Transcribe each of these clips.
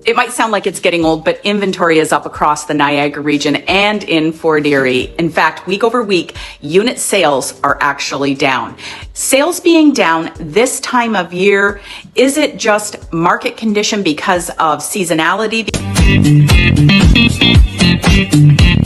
It might sound like it's getting old, but inventory is up across the Niagara region and in Fort Erie. In fact, week over week, unit sales are actually down. Sales being down this time of year, is it just market condition because of seasonality?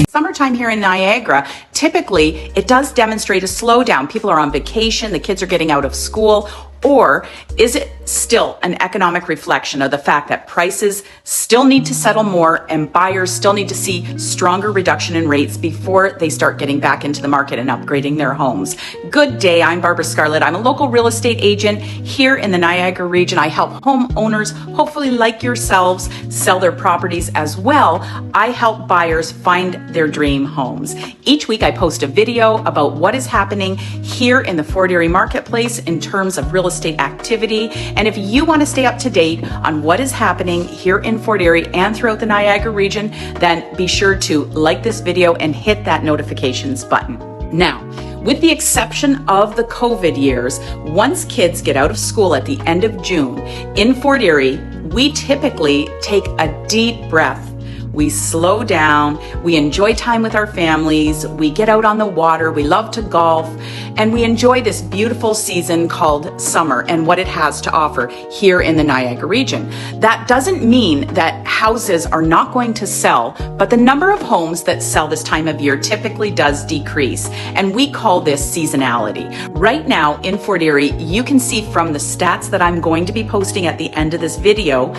Summertime here in Niagara, typically it does demonstrate a slowdown. People are on vacation, the kids are getting out of school. Or is it still an economic reflection of the fact that prices still need to settle more and buyers still need to see stronger reduction in rates before they start getting back into the market and upgrading their homes? Good day, I'm Barbara Scarlett. I'm a local real estate agent here in the Niagara region. I help homeowners, hopefully like yourselves, sell their properties as well. I help buyers find their dream homes. Each week I post a video about what is happening here in the Fort Erie marketplace in terms of real estate activity. And if you want to stay up to date on what is happening here in Fort Erie and throughout the Niagara region, then be sure to like this video and hit that notifications button. Now, with the exception of the COVID years, once kids get out of school at the end of June, in Fort Erie, we typically take a deep breath. We slow down, we enjoy time with our families, we get out on the water, we love to golf, and we enjoy this beautiful season called summer and what it has to offer here in the Niagara region. That doesn't mean that houses are not going to sell, but the number of homes that sell this time of year typically does decrease, and we call this seasonality. Right now in Fort Erie, you can see from the stats that I'm going to be posting at the end of this video,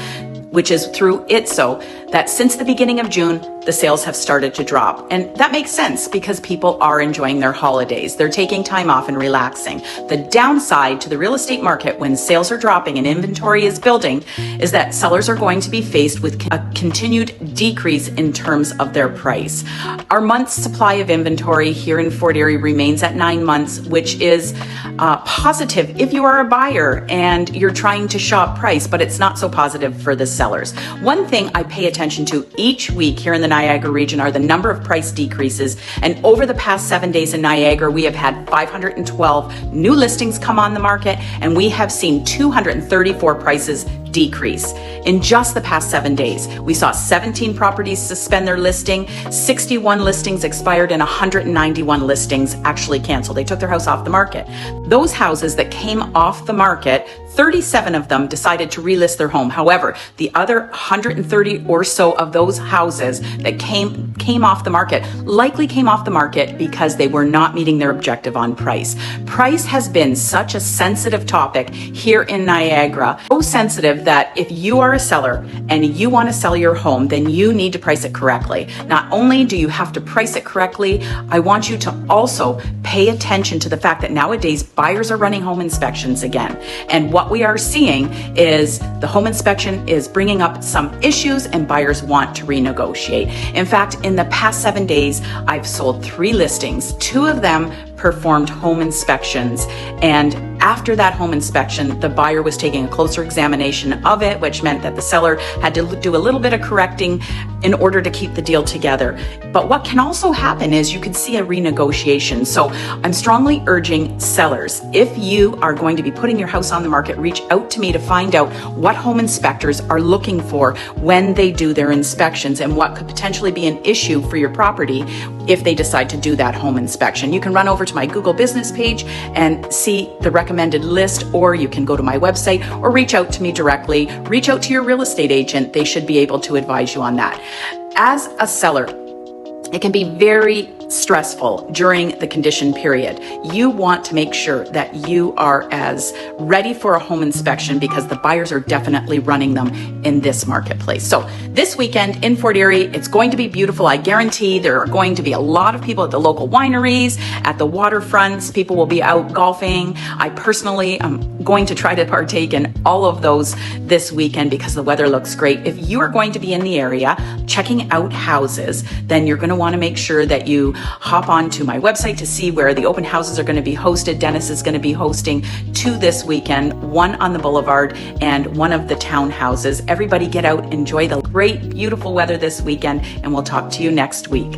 which is through ITSO, that since the beginning of June, the sales have started to drop. And that makes sense because people are enjoying their holidays. They're taking time off and relaxing. The downside to the real estate market when sales are dropping and inventory is building is that sellers are going to be faced with a continued decrease in terms of their price. Our month's supply of inventory here in Fort Erie remains at 9 months, which is positive if you are a buyer and you're trying to shop price, but it's not so positive for the sellers. One thing I pay attention to each week here in the Niagara region are the number of price decreases. And over the past 7 days in Niagara, we have had 512 new listings come on the market, and we have seen 234 prices decrease. In just the past 7 days, we saw 17 properties suspend their listing, 61 listings expired, and 191 listings actually canceled. They took their house off the market. Those houses that came off the market, 37 of them decided to relist their home. However, the other 130 or so of those houses that came off the market likely came off the market because they were not meeting their objective on price. Price has been such a sensitive topic here in Niagara, so sensitive that if you are a seller and you want to sell your home, then you need to price it correctly. Not only do you have to price it correctly, I want you to also pay attention to the fact that nowadays buyers are running home inspections again. And what we are seeing is the home inspection is bringing up some issues and buyers want to renegotiate. In fact, in the past 7 days, I've sold 3 listings. 2 of them performed home inspections, and after that home inspection, the buyer was taking a closer examination of it, which meant that the seller had to do a little bit of correcting in order to keep the deal together. But what can also happen is you could see a renegotiation. So I'm strongly urging sellers, if you are going to be putting your house on the market, reach out to me to find out what home inspectors are looking for when they do their inspections and what could potentially be an issue for your property if they decide to do that home inspection. You can run over to my Google business page and see the recommended list, or you can go to my website or reach out to me directly. Reach out to your real estate agent. They should be able to advise you on that. As a seller, it can be very stressful during the condition period. You want to make sure that you are as ready for a home inspection because the buyers are definitely running them in this marketplace. So this weekend in Fort Erie, it's going to be beautiful. I guarantee there are going to be a lot of people at the local wineries, at the waterfronts. People will be out golfing. I personally am going to try to partake in all of those this weekend because the weather looks great. If you are going to be in the area checking out houses, then you're going to want to make sure that you hop on to my website to see where the open houses are going to be hosted. Dennis is going to be hosting 2 this weekend, 1 on the boulevard and 1 of the townhouses. Everybody get out, enjoy the great, beautiful weather this weekend, and we'll talk to you next week.